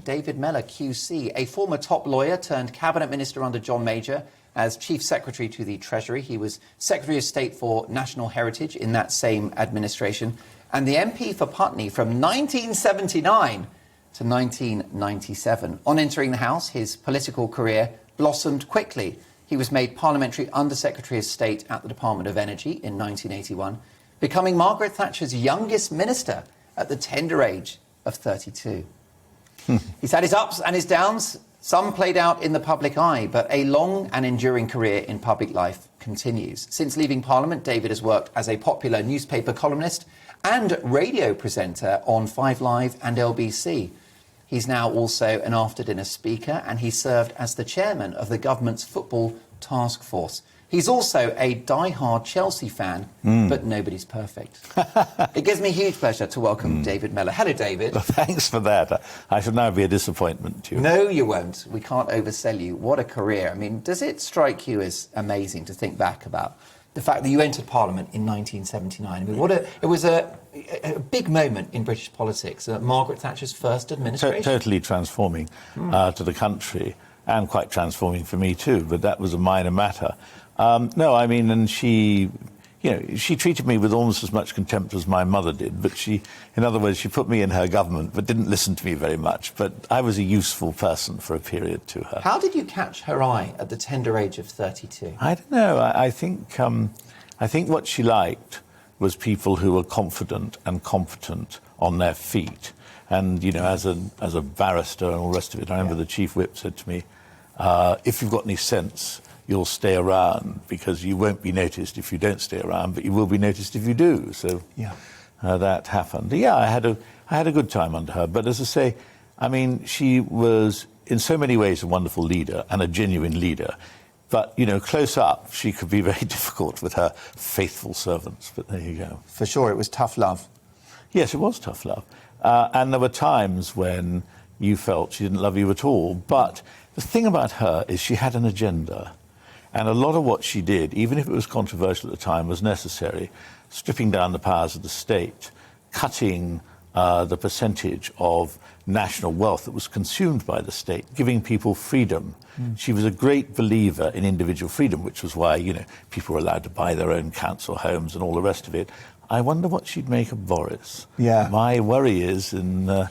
David Mellor, QC, a former top lawyer turned cabinet minister under John Major. As Chief Secretary to the Treasury, he was Secretary of State for National Heritage in that same administration, and the MP for Putney from 1979 to 1997. On entering the House, his political career blossomed quickly. He was made Parliamentary Under-Secretary of State at the Department of Energy in 1981, becoming Margaret Thatcher's youngest minister at the tender age of 32. He's had his ups and his downs. Some played out in the public eye, but a long and enduring career in public life continues. Since leaving Parliament, David has worked as a popular newspaper columnist and radio presenter on 5 Live and LBC. He's now also an after-dinner speaker, and he served as the chairman of the government's football task force. He's also a die-hard Chelsea fan, but nobody's perfect. It gives me huge pleasure to welcome David Mellor. Hello, David. Well, thanks for that. I shall now be a disappointment to you. No, you won't. We can't oversell you. What a career. I mean, does it strike you as amazing to think back about the fact that you entered Parliament in 1979? I mean, it was a big moment in British politics, Margaret Thatcher's first administration. Totally transforming to the country, and quite transforming for me too, but that was a minor matter. No, I mean, and she treated me with almost as much contempt as my mother did, but in other words, she put me in her government, but didn't listen to me very much. But I was a useful person for a period to her. How did you catch her eye at the tender age of 32? I don't know. I think what she liked was people who were confident and competent on their feet. And, you know, as a barrister and all the rest of it, I remember the Chief Whip said to me, if you've got any sense, you'll stay around, because you won't be noticed if you don't stay around, but you will be noticed if you do. So that happened. Yeah, I had a good time under her. But as I say, I mean, she was in so many ways a wonderful leader and a genuine leader. But, you know, close up, she could be very difficult with her faithful servants. But there you go. For sure, it was tough love. Yes, it was tough love. And there were times when you felt she didn't love you at all. But the thing about her is she had an agenda. And a lot of what she did, even if it was controversial at the time, was necessary. Stripping down the powers of the state, cutting the percentage of national wealth that was consumed by the state, giving people freedom. She was a great believer in individual freedom, which was why, you know, people were allowed to buy their own council homes and all the rest of it. I wonder what she'd make of Boris. Yeah. My worry is not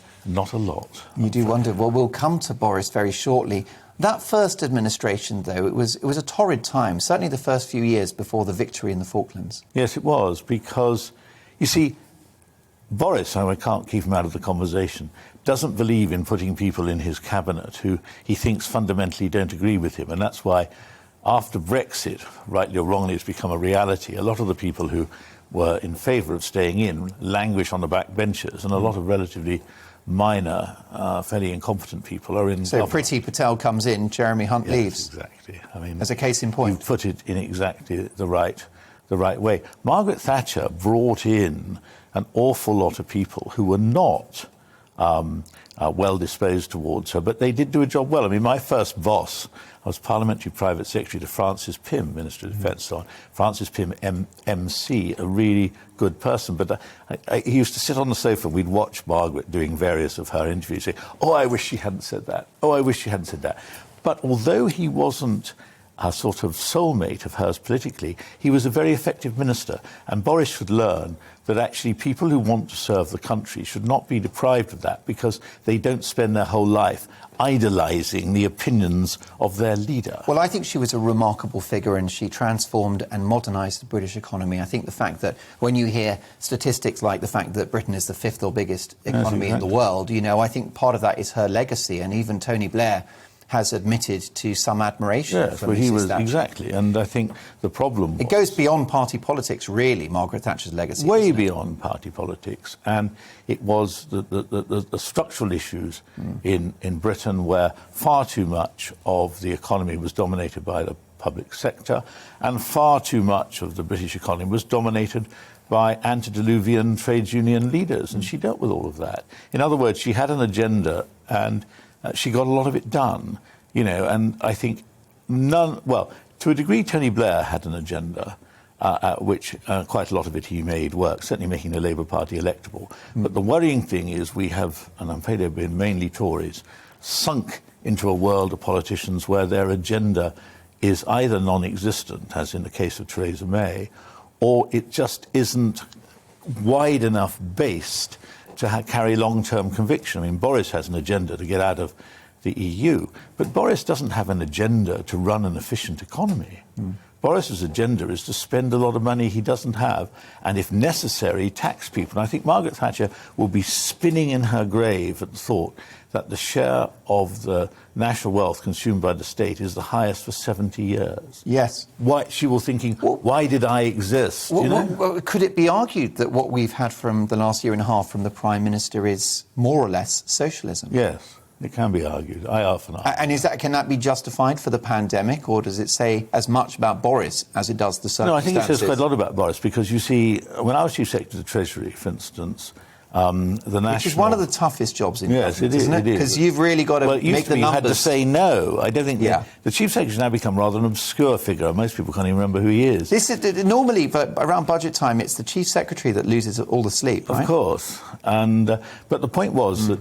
a lot. You do wonder. Well, we'll come to Boris very shortly. That first administration, though, it was a torrid time, certainly the first few years before the victory in the Falklands. Yes, it was, because, you see, Boris, I can't keep him out of the conversation, doesn't believe in putting people in his cabinet who he thinks fundamentally don't agree with him. And that's why, after Brexit, rightly or wrongly, has become a reality, a lot of the people who were in favour of staying in languish on the back benches, and a lot of relatively minor, fairly incompetent people are in So Priti Patel comes in, Jeremy Hunt leaves. Exactly. I mean, as a case in point. You put it in exactly the right way. Margaret Thatcher brought in an awful lot of people who were not well disposed towards her, but they did do a job well. I mean, my first boss, I was Parliamentary Private Secretary to Francis Pym, Minister of Defence. So Francis Pym, MC, a really good person. But he used to sit on the sofa. We'd watch Margaret doing various of her interviews, say, "Oh, I wish she hadn't said that. Oh, I wish she hadn't said that." But although he wasn't a sort of soulmate of hers politically, he was a very effective minister. And Boris should learn that actually people who want to serve the country should not be deprived of that, because they don't spend their whole life idolising the opinions of their leader. Well, I think she was a remarkable figure, and she transformed and modernised the British economy. I think the fact that when you hear statistics like the fact that Britain is the 5th or biggest economy in the world, you know, I think part of that is her legacy. And even Tony Blair has admitted to some admiration for Mrs. Thatcher. Exactly, and I think the problem it goes beyond party politics, really, Margaret Thatcher's legacy. Way beyond party politics, and it was the structural issues in Britain, where far too much of the economy was dominated by the public sector, and far too much of the British economy was dominated by antediluvian trades union leaders, and she dealt with all of that. In other words, she had an agenda, and she got a lot of it done, you know, and I think to a degree, Tony Blair had an agenda, which quite a lot of it he made work, certainly making the Labour Party electable. But the worrying thing is we have, and I'm afraid they've been mainly Tories, sunk into a world of politicians where their agenda is either non-existent, as in the case of Theresa May, or it just isn't wide enough based to carry long-term conviction. I mean, Boris has an agenda to get out of the EU, but Boris doesn't have an agenda to run an efficient economy. Boris's agenda is to spend a lot of money he doesn't have, and if necessary, tax people. And I think Margaret Thatcher will be spinning in her grave at the thought that the share of the national wealth consumed by the state is the highest for 70 years. Yes. Why, she will thinking, why did I exist? Well, could it be argued that what we've had from the last year and a half from the Prime Minister is more or less socialism? Yes. It can be argued. I often argue. And can that be justified for the pandemic, or does it say as much about Boris as it does the circumstances? No, I think it says quite a lot about Boris, because you see, when I was Chief Secretary of the Treasury, for instance, Which is one of the toughest jobs in government, it is, isn't it? Because you've really got to make the numbers. You had to say no. I don't think the Chief Secretary has now become rather an obscure figure. Most people can't even remember who he is. Normally, but around budget time, it's the Chief Secretary that loses all the sleep, right? Of course. And but the point was that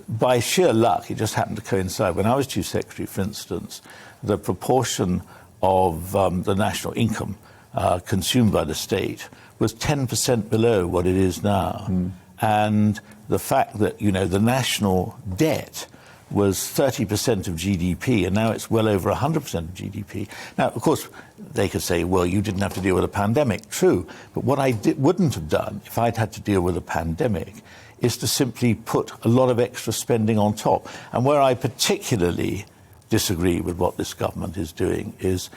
by sheer luck, it just happened to coincide. When I was Chief Secretary, for instance, the proportion of the national income consumed by the state was 10% below what it is now. And the fact that, the national debt was 30% of GDP, and now it's well over 100% of GDP. Now, of course, they could say, well, you didn't have to deal with a pandemic. True. But what I wouldn't have done if I'd had to deal with a pandemic is to simply put a lot of extra spending on top. And where I particularly disagree with what this government is doing is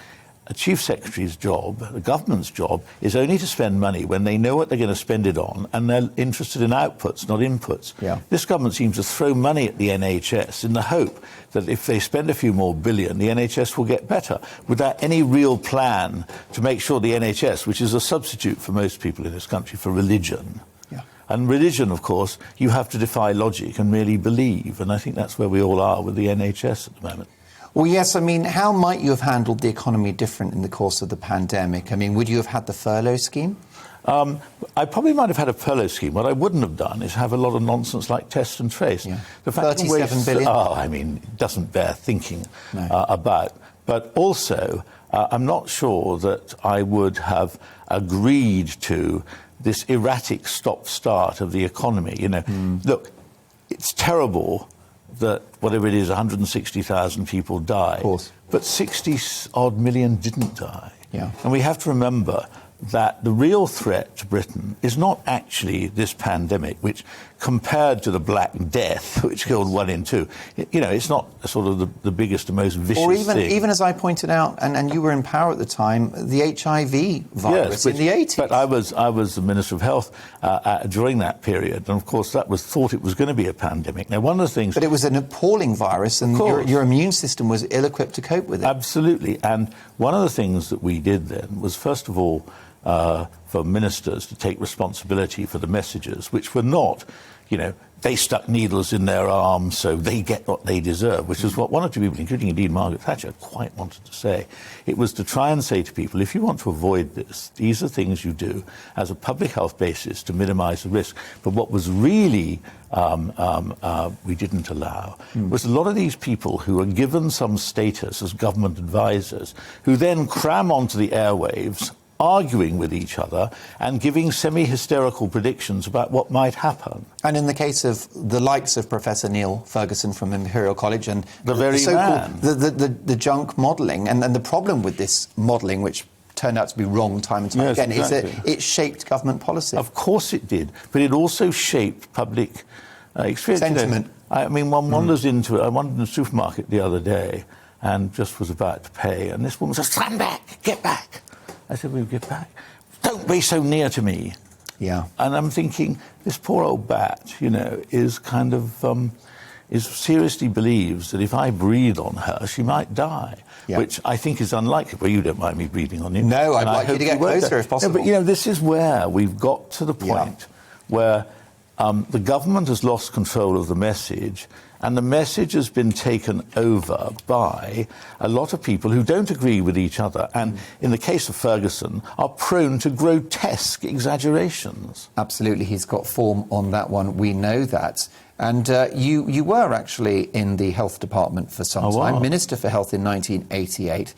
a Chief Secretary's job, the government's job, is only to spend money when they know what they're going to spend it on, and they're interested in outputs, not inputs. Yeah. This government seems to throw money at the NHS in the hope that if they spend a few more billion, the NHS will get better, without any real plan to make sure the NHS, which is a substitute for most people in this country for religion. And religion, of course, you have to defy logic and really believe. And I think that's where we all are with the NHS at the moment. Well, yes, I mean, how might you have handled the economy different in the course of the pandemic? I mean, would you have had the furlough scheme? I probably might have had a furlough scheme. What I wouldn't have done is have a lot of nonsense like test and trace. Yeah. The fact 37 billion? It doesn't bear thinking about. But also, I'm not sure that I would have agreed to this erratic stop-start of the economy. Look, it's terrible that, whatever it is, 160,000 people died. Of course. But 60-odd million didn't die. Yeah. And we have to remember that the real threat to Britain is not actually this pandemic, which, compared to the Black Death, which killed 1 in 2, it's not sort of the biggest and most vicious thing. Or even as I pointed out, and you were in power at the time, the HIV virus in the 80s. But I was the Minister of Health during that period, and of course that was thought it was going to be a pandemic. Now, one of the things... But it was an appalling virus, and your immune system was ill-equipped to cope with it. Absolutely. And one of the things that we did then was, first of all, for ministers to take responsibility for the messages, which were not, they stuck needles in their arms so they get what they deserve, which is what one or two people, including indeed Margaret Thatcher, quite wanted to say. It was to try and say to people, if you want to avoid this, these are things you do as a public health basis to minimise the risk. But what was really we didn't allow was a lot of these people who are given some status as government advisors, who then cram onto the airwaves, arguing with each other and giving semi-hysterical predictions about what might happen. And in the case of the likes of Professor Neil Ferguson from Imperial College and the so-called the junk modelling, and the problem with this modelling, which turned out to be wrong time and time again, is that it shaped government policy. Of course it did, but it also shaped public experience. Sentiment. I mean, one wanders into it. I wandered in the supermarket the other day and just was about to pay, and this woman said, "Stand back, get back." I said, "We'll get back. Don't be so near to me." Yeah. And I'm thinking, this poor old bat, is kind of, seriously believes that if I breathe on her, she might die, which I think is unlikely. Well, you don't mind me breathing on you. No, I'd like you to get closer if possible. No, but, this is where we've got to the point where the government has lost control of the message, And the message has been taken over by a lot of people who don't agree with each other and, in the case of Ferguson, are prone to grotesque exaggerations. Absolutely, he's got form on that one, we know that. And you were actually in the health department for some time, wow. Minister for Health in 1988.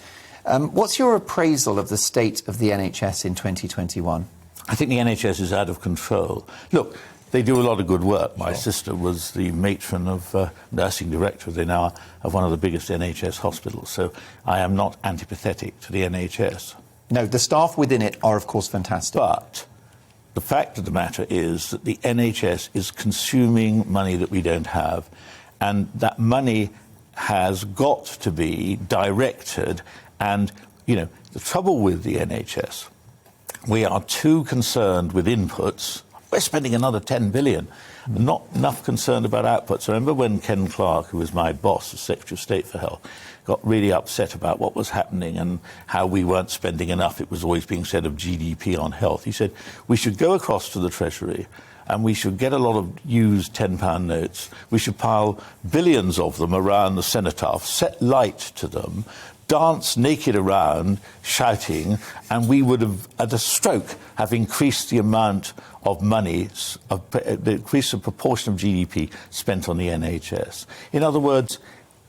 What's your appraisal of the state of the NHS in 2021? I think the NHS is out of control. Look, they do a lot of good work. My sister was the matron of nursing director, they now are, of one of the biggest NHS hospitals. So I am not antipathetic to the NHS. No, the staff within it are, of course, fantastic. But the fact of the matter is that the NHS is consuming money that we don't have, and that money has got to be directed. And, you know, the trouble with the NHS, we are too concerned with inputs. We're spending another 10 billion. Not enough concerned about outputs. I remember when Ken Clarke, who was my boss as Secretary of State for Health, got really upset about what was happening and how we weren't spending enough. It was always being said of GDP on health. He said, we should go across to the Treasury and we should get a lot of used £10 notes. We should pile billions of them around the cenotaph, set light to them, dance naked around, shouting, and we would have, at a stroke, have increased the amount of money, increased the proportion of GDP spent on the NHS. In other words,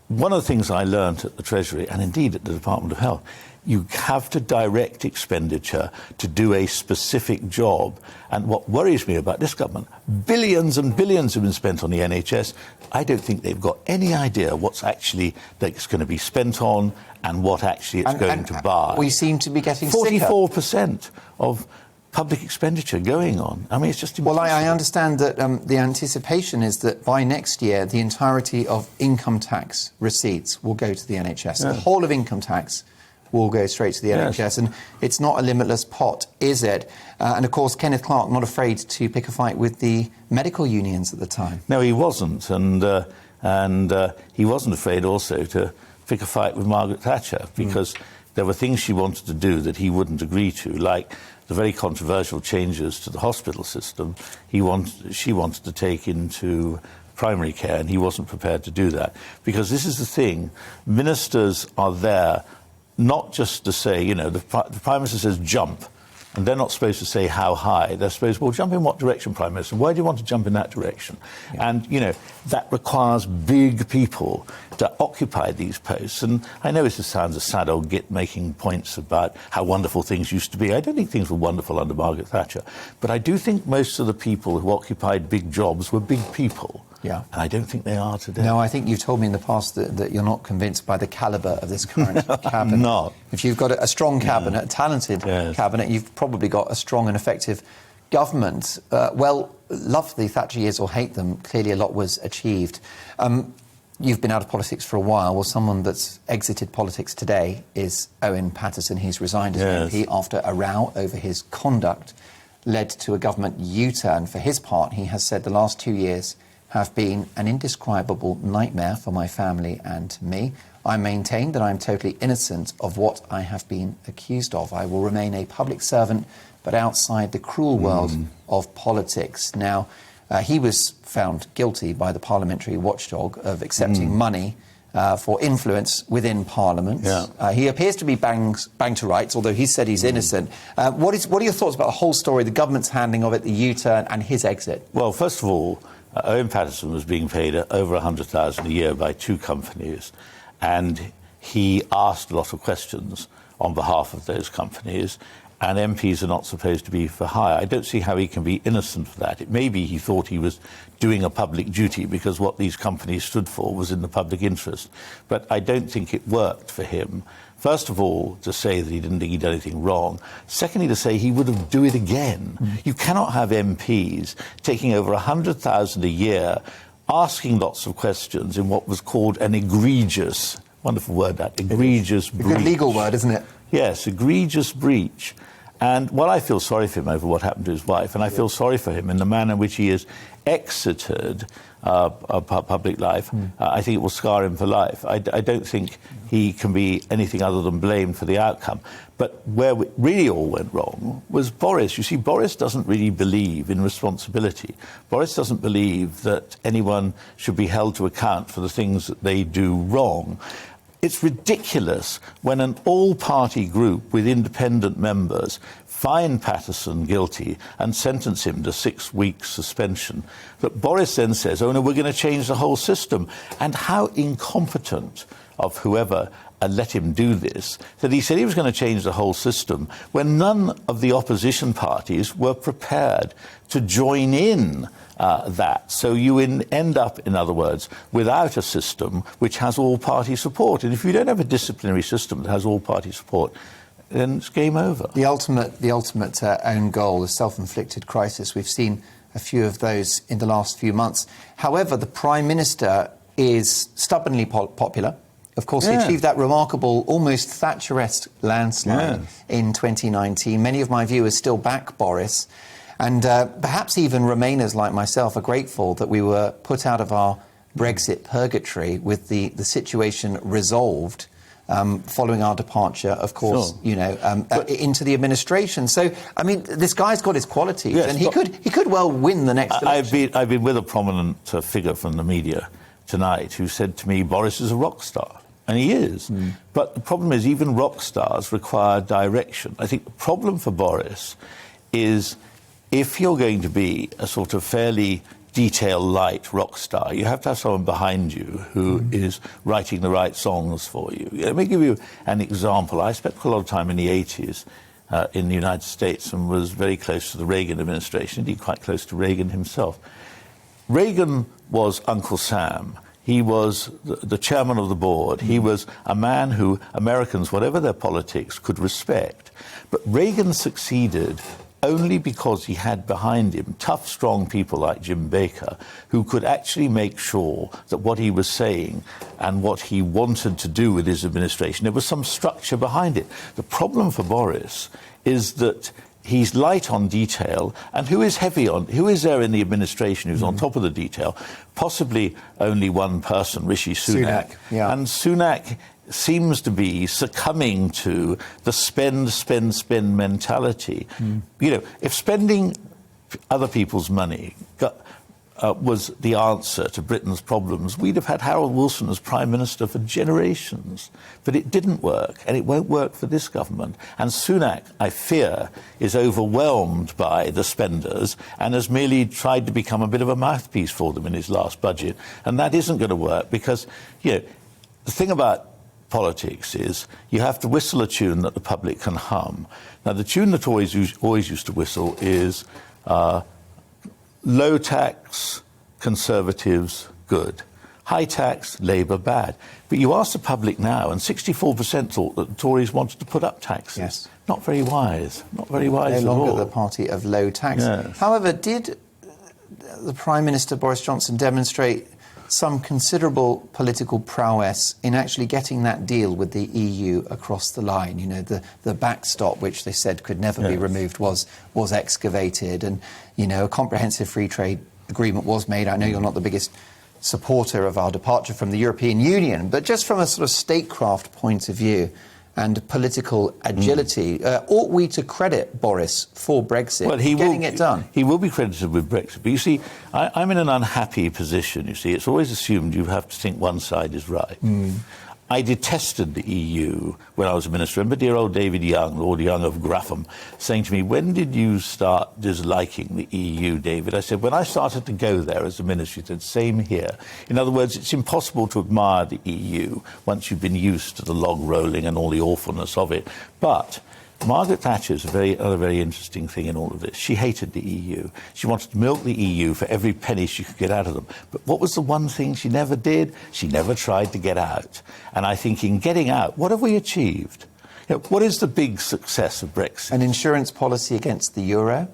one of the things I learned at the Treasury, and indeed at the Department of Health, you have to direct expenditure to do a specific job. And what worries me about this government, billions and billions have been spent on the NHS. I don't think they've got any idea what's actually that's going to be spent on and what actually it's going to buy. We seem to be getting 44% of public expenditure going on. I mean, it's just impossible. Well, I understand that the anticipation is that by next year, the entirety of income tax receipts will go to the NHS. The whole of income tax will go straight to the NHS, and it's not a limitless pot, is it? And of course, Kenneth Clarke not afraid to pick a fight with the medical unions at the time. No, he wasn't, and he wasn't afraid also to pick a fight with Margaret Thatcher, because there were things she wanted to do that he wouldn't agree to, like the very controversial changes to the hospital system. She wanted to take into primary care, and he wasn't prepared to do that, because this is the thing: ministers are there not just to say, you know, the Prime Minister says jump, and they're not supposed to say how high. They're supposed, well, jump in what direction, Prime Minister? Why do you want to jump in that direction? Yeah. And, you know, that requires big people to occupy these posts. And I know this sounds a sad old git making points about how wonderful things used to be. I don't think things were wonderful under Margaret Thatcher. But I do think most of the people who occupied big jobs were big people. Yeah. And I don't think they are today. No, I think you've told me in the past that you're not convinced by the calibre of this current cabinet. I'm not. If you've got a strong cabinet, a talented cabinet, you've probably got a strong and effective government. Well, love the Thatcher years or hate them, clearly a lot was achieved. You've been out of politics for a while. Well, someone that's exited politics today is Owen Paterson. He's resigned as MP after a row over his conduct led to a government U-turn. For his part, he has said the last 2 years have been an indescribable nightmare for my family and me. I maintain that I am totally innocent of what I have been accused of. I will remain a public servant, but outside the cruel world of politics. Now, he was found guilty by the parliamentary watchdog of accepting money for influence within Parliament. Yeah. He appears to be banged to rights, although he said he's innocent. What are your thoughts about the whole story, the government's handling of it, the U-turn and his exit? Well, first of all, Owen Paterson was being paid over $100,000 a year by 2 companies, and he asked a lot of questions on behalf of those companies, and MPs are not supposed to be for hire. I don't see how he can be innocent of that. It may be he thought he was doing a public duty because what these companies stood for was in the public interest, but I don't think it worked for him. First of all, to say that he didn't think he'd done anything wrong. Secondly, to say he would have do it again. You cannot have MPs taking over $100,000 a year, asking lots of questions in what was called an egregious, wonderful word that, egregious breach. A good legal word, isn't it? Yes, egregious breach. And while I feel sorry for him over what happened to his wife, and I feel sorry for him in the manner in which he is exited public life, I think it will scar him for life. I don't think he can be anything other than blamed for the outcome. But where we really all went wrong was Boris. You see, Boris doesn't really believe in responsibility. Boris doesn't believe that anyone should be held to account for the things that they do wrong. It's ridiculous when an all-party group with independent members find Patterson guilty and sentence him to 6 weeks suspension, that Boris then says, oh no, we're going to change the whole system. And how incompetent of whoever let him do this, that he said he was going to change the whole system when none of the opposition parties were prepared to join in that. So you end up, in other words, without a system which has all-party support. And if you don't have a disciplinary system that has all-party support, then it's game over. The ultimate own goal, the self-inflicted crisis. We've seen a few of those in the last few months. However, the Prime Minister is stubbornly popular. Of course, he achieved that remarkable, almost Thatcheresque landslide in 2019. Many of my viewers still back Boris. And perhaps even Remainers like myself are grateful that we were put out of our Brexit purgatory with the situation resolved following our departure, of course, into the administration. So, I mean, this guy's got his qualities, and he could well win the next election. I've been with a prominent figure from the media tonight who said to me, Boris is a rock star. And he is. But the problem is even rock stars require direction. I think the problem for Boris is if you're going to be a sort of fairly detail-light rock star, you have to have someone behind you who is writing the right songs for you. Let me give you an example. I spent a lot of time in the 80s in the United States and was very close to the Reagan administration, indeed quite close to Reagan himself. Reagan was Uncle Sam. He was the chairman of the board. He was a man who Americans, whatever their politics, could respect. But Reagan succeeded only because he had behind him tough, strong people like Jim Baker who could actually make sure that what he was saying and what he wanted to do with his administration, there was some structure behind it. The problem for Boris is that he's light on detail, and who is there in the administration who's on top of the detail? Possibly only one person, Rishi Sunak. And Sunak seems to be succumbing to the spend mentality. You know, if spending other people's money was the answer to Britain's problems, we'd have had Harold Wilson as Prime Minister for generations. But it didn't work, and it won't work for this government. And Sunak, I fear, is overwhelmed by the spenders and has merely tried to become a bit of a mouthpiece for them in his last budget. And that isn't going to work because, you know, the thing about politics is you have to whistle a tune that the public can hum. Now, the tune that always used to whistle is low tax, Conservatives, good. High tax, Labour, bad. But you ask the public now, and 64% thought that the Tories wanted to put up taxes. Yes. Not very wise. Not very wise at all. No longer the party of low tax. Yes. However, did the Prime Minister, Boris Johnson, demonstrate some considerable political prowess in actually getting that deal with the EU across the line? You know, the backstop, which they said could never be removed, was excavated, and, you know, a comprehensive free trade agreement was made. I know you're not the biggest supporter of our departure from the European Union, but just from a sort of statecraft point of view and political agility, ought we to credit Boris for Brexit, getting it done? He will be credited with Brexit. But you see, I'm in an unhappy position, you see. It's always assumed you have to think one side is right. I detested the EU when I was a minister. Remember dear old David Young, Lord Young of Graffham, saying to me, when did you start disliking the EU, David? I said, when I started to go there as a minister. He said, same here. In other words, it's impossible to admire the EU once you've been used to the log rolling and all the awfulness of it. But Margaret Thatcher is another very interesting thing in all of this. She hated the EU. She wanted to milk the EU for every penny she could get out of them. But what was the one thing she never did? She never tried to get out. And I think in getting out, what have we achieved? You know, what is the big success of Brexit? An insurance policy against the euro?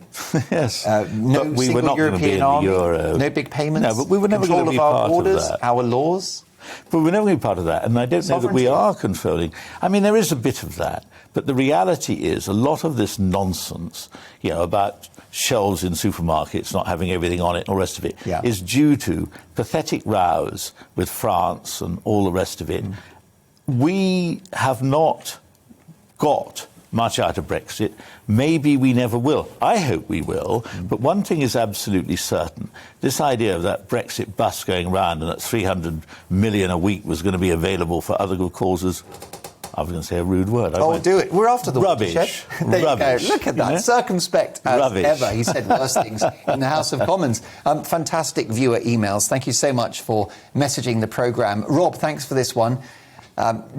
Yes. No we were not European going to be in army, the euro. No big payments? No, but we were never going to be part of that. Our laws? But we're never going to be part of that. And I don't know that we are controlling. I mean, there is a bit of that. But the reality is a lot of this nonsense, about shelves in supermarkets not having everything on it and all the rest of it, is due to pathetic rows with France and all the rest of it. We have not got much out of Brexit. Maybe we never will. I hope we will. But one thing is absolutely certain. This idea of that Brexit bus going around and that 300 million a week was going to be available for other good causes, I was going to say a rude word. Do it. We're after the rubbish. There Rubbish. You go. Look at that. Circumspect as Rubbish. ever. He said worse things in the House of Commons. Fantastic viewer emails. Thank you so much for messaging the programme. Rob, thanks for this one.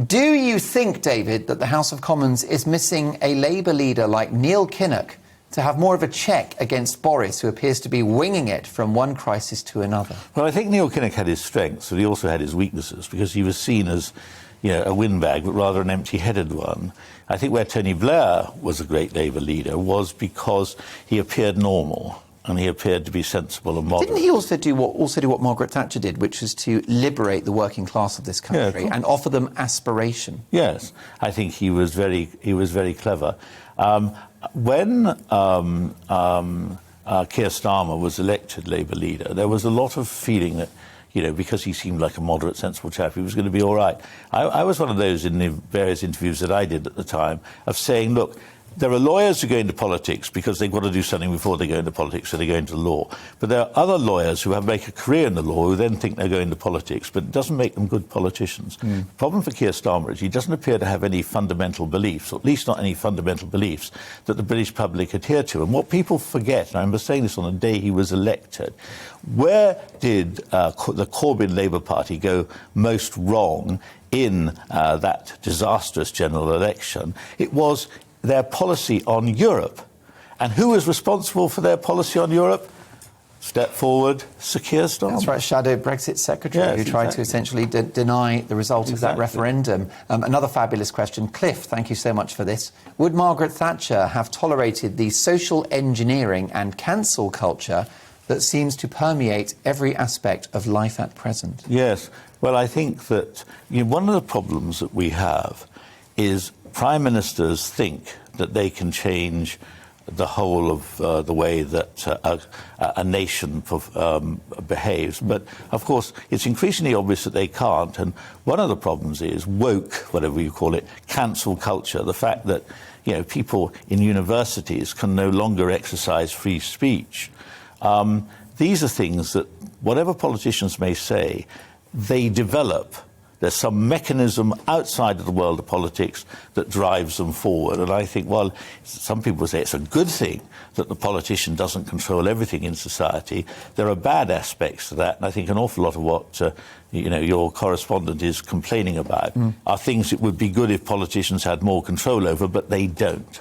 Do you think, David, that the House of Commons is missing a Labour leader like Neil Kinnock to have more of a check against Boris, who appears to be winging it from one crisis to another? Well, I think Neil Kinnock had his strengths, but he also had his weaknesses, because he was seen as a windbag, but rather an empty-headed one. I think where Tony Blair was a great Labour leader was because he appeared normal. And he appeared to be sensible and moderate. Didn't he also do what Margaret Thatcher did, which was to liberate the working class of this country and offer them aspiration? Yes, I think he was very clever. When Keir Starmer was elected Labour leader, there was a lot of feeling that, because he seemed like a moderate, sensible chap, he was going to be all right. I was one of those in the various interviews that I did at the time of saying, look, there are lawyers who go into politics because they've got to do something before they go into politics, so they go into law. But there are other lawyers who make a career in the law who then think they're going into politics, but it doesn't make them good politicians. The problem for Keir Starmer is he doesn't appear to have any fundamental beliefs, or at least not any fundamental beliefs, that the British public adhere to. And what people forget, and I remember saying this on the day he was elected, where did the Corbyn Labour Party go most wrong in that disastrous general election? It was their policy on Europe. And who was responsible for their policy on Europe? Step forward, Sir Keir Starmer. That's right, shadow Brexit secretary who tried to essentially deny the result of that referendum. Another fabulous question. Cliff, thank you so much for this. Would Margaret Thatcher have tolerated the social engineering and cancel culture that seems to permeate every aspect of life at present? Yes. Well, I think that one of the problems that we have is Prime Ministers think that they can change the whole of the way that a nation behaves. But, of course, it's increasingly obvious that they can't. And one of the problems is woke, whatever you call it, cancel culture, the fact that people in universities can no longer exercise free speech. These are things that, whatever politicians may say, they develop. There's some mechanism outside of the world of politics that drives them forward. And I think, well, some people say it's a good thing that the politician doesn't control everything in society. There are bad aspects to that. And I think an awful lot of what, your correspondent is complaining about are things that would be good if politicians had more control over, but they don't.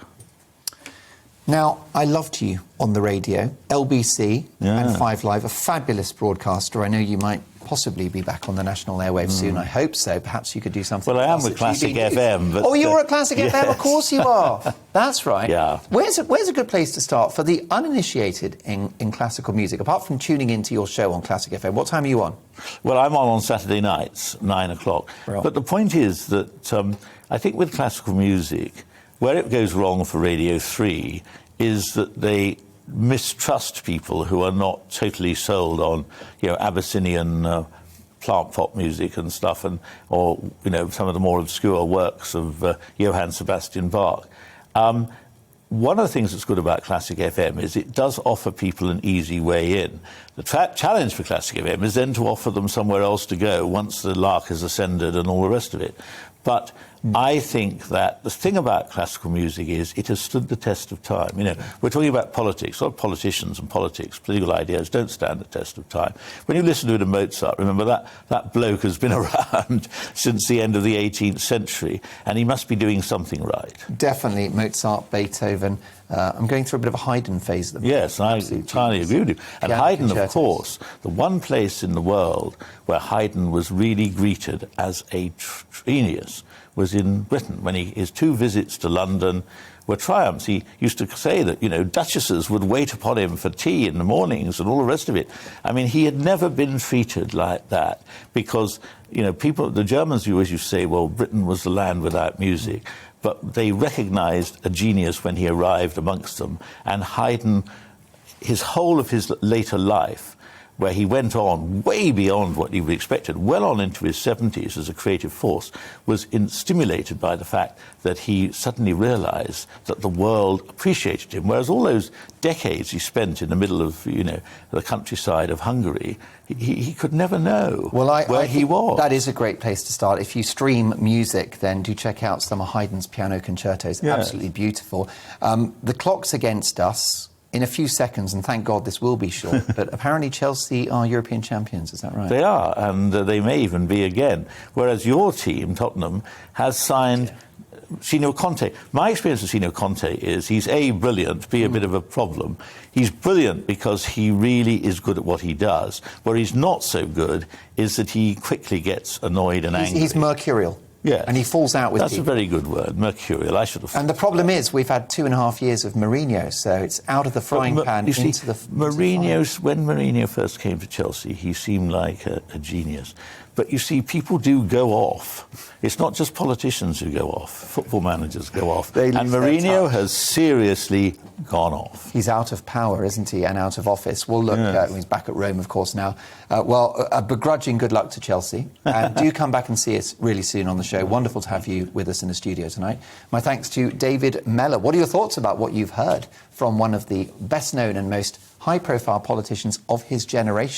Now, I loved you on the radio, LBC and 5 Live, a fabulous broadcaster. I know you might possibly be back on the national airwaves soon. I hope so. Perhaps you could do something. Well, I am with Classic FM. But, you're at Classic FM? Of course you are. That's right. Yeah. Where's a good place to start for the uninitiated in classical music? Apart from tuning into your show on Classic FM, what time are you on? Well, I'm on Saturday nights, 9 o'clock. Right. But the point is that I think with classical music, where it goes wrong for Radio 3 is that they mistrust people who are not totally sold on, Abyssinian plant pop music and stuff, or some of the more obscure works of Johann Sebastian Bach. One of the things that's good about Classic FM is it does offer people an easy way in. The challenge for Classic FM is then to offer them somewhere else to go once the lark has ascended and all the rest of it. But I think that the thing about classical music is it has stood the test of time. We're talking about politics. A lot of politicians and political ideas don't stand the test of time. When you listen to Mozart, remember that bloke has been around since the end of the 18th century, and he must be doing something right. Definitely Mozart, Beethoven. I'm going through a bit of a Haydn phase at the moment. Yes, I entirely agree with you. And Haydn, of course, the one place in the world where Haydn was really greeted as a genius was in Britain, when his 2 visits to London, were triumphs. He used to say that, duchesses would wait upon him for tea in the mornings and all the rest of it. I mean, he had never been treated like that because, the Germans, as you say, well, Britain was the land without music. But they recognized a genius when he arrived amongst them. And Haydn, his whole of his later life, where he went on way beyond what he would expected, well on into his 70s as a creative force, was stimulated by the fact that he suddenly realized that the world appreciated him. Whereas all those decades he spent in the middle of, the countryside of Hungary, he could never know where he was. That is a great place to start. If you stream music, then do check out some of Haydn's piano concertos. Yes. Absolutely beautiful. The clock's against us in a few seconds, and thank God this will be short, but apparently Chelsea are European champions, is that right? They are, and they may even be again. Whereas your team, Tottenham, has signed Sino Conte. My experience of Sino Conte is he's A, brilliant, B, a bit of a problem. He's brilliant because he really is good at what he does. Where he's not so good is that he quickly gets annoyed and angry. He's mercurial. Yeah. And he falls out with That's people. a very good word, mercurial. I should have. And the problem is we've had 2.5 years of Mourinho, so it's out of the frying pan into the Mourinho's, when Mourinho first came to Chelsea, he seemed like a genius. But you see, people do go off. It's not just politicians who go off. Football managers go off. And Mourinho has seriously gone off. He's out of power, isn't he, and out of office. Well, look, he's back at Rome, of course, now. A begrudging good luck to Chelsea. And do come back and see us really soon on the show. Wonderful to have you with us in the studio tonight. My thanks to David Mellor. What are your thoughts about what you've heard from one of the best-known and most high-profile politicians of his generation?